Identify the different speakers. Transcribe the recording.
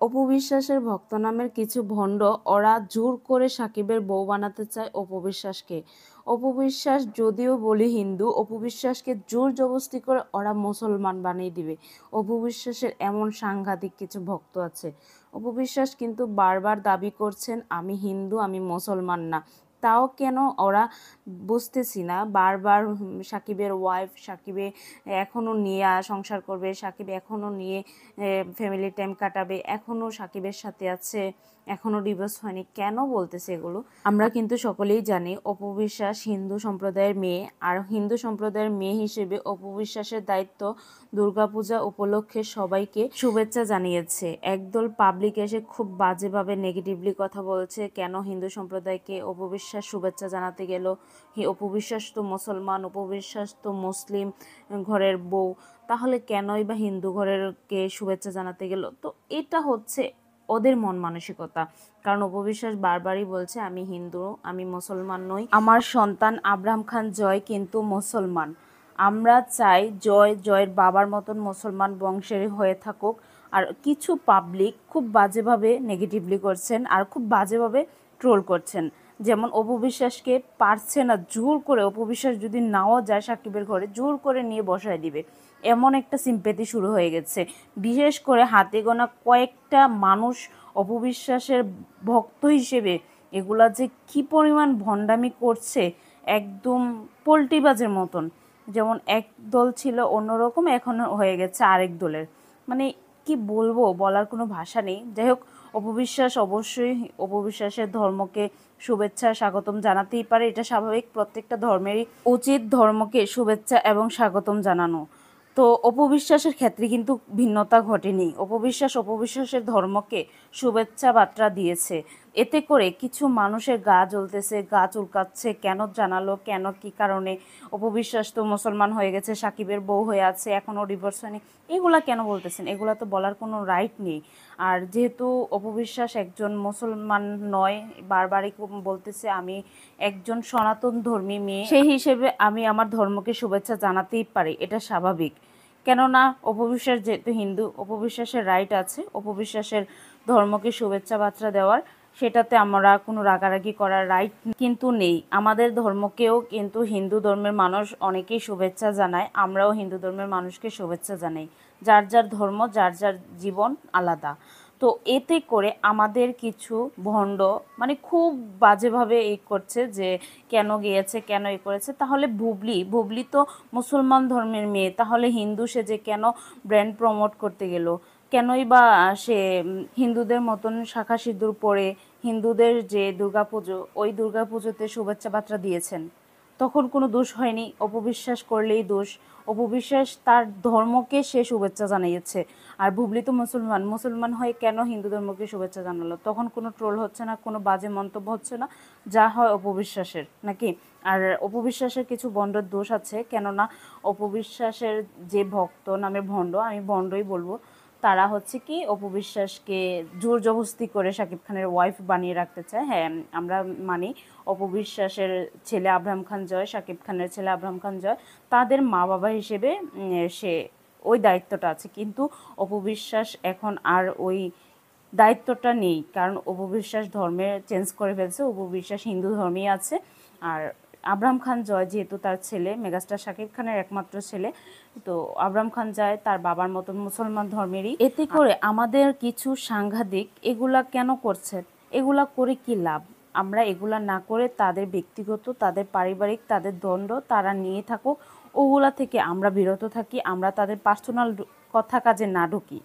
Speaker 1: অপু বিশ্বাসের ভক্ত নামের কিছু ভণ্ড ওরা জোর করে সাকিবের বউ বানাতে চায় অপু বিশ্বাসকে। অপু বিশ্বাস যদিও বলি হিন্দু, অপু বিশ্বাসকে জোর জবরদস্তি করে ওরা মুসলমান বানিয়ে দিবে। অপু বিশ্বাসের এমন সাংঘাতিক কিছু ভক্ত আছে। অপু বিশ্বাস কিন্তু বারবার দাবি করছেন আমি হিন্দু, আমি মুসলমান না। তাও কেন ওরা বুঝতেছি না। বারবার সাকিবের ওয়াইফ, সাকিবে এখনও নিয়ে সংসার করবে, সাকিব এখনও নিয়ে ফ্যামিলি টাইম কাটাবে, এখনও সাকিবের সাথে আছে, এখনও ডিভোর্স হয়নি। কেন বলতেছে এগুলো? আমরা কিন্তু সকলেই জানি অপু বিশ্বাস হিন্দু সম্প্রদায়ের মেয়ে, আর হিন্দু সম্প্রদায়ের মেয়ে হিসেবে অপু বিশ্বাসের দায়িত্ব দুর্গাপূজা উপলক্ষে সবাইকে শুভেচ্ছা জানিয়েছে। একদল পাবলিক এসে খুব বাজেভাবে নেগেটিভলি কথা বলছে, কেন হিন্দু সম্প্রদায়কে অপু বিশ্বাস শুভেচ্ছা জানাতে গেল, অপু বিশ্বাস তো মুসলমান, অপু বিশ্বাস তো মুসলিম ঘরের বউ, তাহলে কেনই বা হিন্দু ঘরেরকে শুভেচ্ছা জানাতে গেল? তো এটা হচ্ছে ওদের মন মানসিকতা। কারণ অপু বিশ্বাস বারবারই বলছে আমি হিন্দু, আমি মুসলমান নই, আমার সন্তান আব্রাহাম খান জয় কিন্তু মুসলমান। আমরা চাই জয়ের বাবার মতন মুসলমান বংশের হয়ে থাকুক। আর কিছু পাবলিক খুব বাজেভাবে নেগেটিভলি করছেন আর খুব বাজেভাবে ট্রোল করছেন। যেমন অপু বিশ্বাসকে পারছে না, জোর করে, অপু বিশ্বাস যদি নাও যায় সাকিবের ঘরে, জোর করে নিয়ে বসায় দিবে, এমন একটা সিম্পেথি শুরু হয়ে গেছে। বিশেষ করে হাতে গোনা কয়েকটা মানুষ অপু বিশ্বাসের ভক্ত হিসেবে এগুলা যে কি পরিমাণ ভণ্ডামি করছে, একদম পোল্টিবাজের মতন। যেমন এক দল ছিল অন্যরকম, এখন হয়ে গেছে আরেক দলের। মানে কি বলবো, বলার কোনো ভাষা নেই। যাই হোক, অপু বিশ্বাস অবশ্যই অপু বিশ্বাসের ধর্মকে শুভেচ্ছা স্বাগতম জানাতেই পারে, এটা স্বাভাবিক। প্রত্যেকটা ধর্মেরই উচিত ধর্মকে শুভেচ্ছা এবং স্বাগতম জানানো। তো অপু বিশ্বাসের ক্ষেত্রে কিন্তু ভিন্নতা ঘটেনি। অপু বিশ্বাসের ধর্মকে শুভেচ্ছা বার্তা দিয়েছে। এতে করে কিছু মানুষের গা জ্বলতেছে, গা চুলকাচ্ছে, কেন জানালো, কেন কি কারণে? অপু বিশ্বাস তো মুসলমান হয়ে গেছে, সাকিবের বউ হয়ে আছে, এখনও ডিভোর্স হয়নি, এগুলা কেন বলতেছেন? এগুলা তো বলার কোনো রাইট নেই। আর যেহেতু অপু বিশ্বাস একজন মুসলমান নয়, বারবারই বলতেছে আমি একজন সনাতন ধর্মী মেয়ে, সেই হিসেবে আমি আমার ধর্মকে শুভেচ্ছা জানাতেই পারি, এটা স্বাভাবিক। কেননা অপু বিশ্বাস যেহেতু হিন্দু, অপু বিশ্বাসের রাইট আছে অপু বিশ্বাসের ধর্মকে শুভেচ্ছা বার্তা দেওয়ার। সেটাতে আমরা কোনো রাগারাগি করার রাইট কিন্তু নেই। আমাদের ধর্মকেও কিন্তু হিন্দু ধর্মের মানুষ অনেকেই শুভেচ্ছা জানায়, আমরাও হিন্দু ধর্মের মানুষকে শুভেচ্ছা জানাই। যার যার ধর্ম, যার যার জীবন আলাদা। তো এতে করে আমাদের কিছু ভণ্ড মানে খুব বাজেভাবে এই করছে যে কেন গিয়েছে, কেন এই করেছে। তাহলে বুবলি তো মুসলমান ধর্মের মেয়ে, তাহলে হিন্দু সে যে কেন ব্র্যান্ড প্রমোট করতে গেল? কেনই বা সে হিন্দুদের মতন শাখা সিঁদুর পরে হিন্দুদের যে দুর্গাপুজো, ওই দুর্গাপুজোতে শুভেচ্ছা বার্তা দিয়েছেন? তখন কোনো দোষ হয়নি, অপবিশ্বাস করলেই দোষ। অপবিশ্বাস তার ধর্মকে সে শুভেচ্ছা জানিয়েছে। আর বুবলি তো মুসলমান হয়ে কেন হিন্দু ধর্মকে শুভেচ্ছা জানালো? তখন কোনো ট্রোল হচ্ছে না, কোনো বাজে মন্তব্য হচ্ছে না, যা হয় অপবিশ্বাসের নাকি? আর অপবিশ্বাসের কিছু ভণ্ডর দোষ আছে, কেননা অপবিশ্বাসের যে ভক্ত নামে ভণ্ড, আমি ভণ্ডই বলবো, তারা হচ্ছে কি অপু বিশ্বাসকে জোর জবরদস্তি করে শাকিব খানের ওয়াইফ বানিয়ে রাখতে চায়। হ্যাঁ, আমরা মানি অপু বিশ্বাসের ছেলে আব্রাহাম খান জয়, শাকিব খানের ছেলে আব্রাহাম খান জয়, তাদের মা বাবা হিসেবে সে ওই দায়িত্বটা আছে। কিন্তু অপু বিশ্বাস এখন আর ওই দায়িত্বটা নেই, কারণ অপু বিশ্বাস ধর্মে চেঞ্জ করে ফেলছে, অপু বিশ্বাস হিন্দু ধর্মেই আছে। আর আব্রাহাম খান জয় যেহেতু তার ছেলে, মেগাস্টার শাকিব খানের একমাত্র ছেলে, তো আব্রাহাম খান জয় তার বাবার মতন মুসলমান ধর্মেরই। এতে করে আমাদের কিছু সাংঘাতিক এগুলা কেন করছে? এগুলা করে কি লাভ? আমরা এগুলা না করে তাদের ব্যক্তিগত, তাদের পারিবারিক, তাদের দ্বন্দ্ব তারা নিয়ে থাকুক, ওগুলা থেকে আমরা বিরত থাকি, আমরা তাদের পার্সোনাল কথা কাজে না ঢুকি।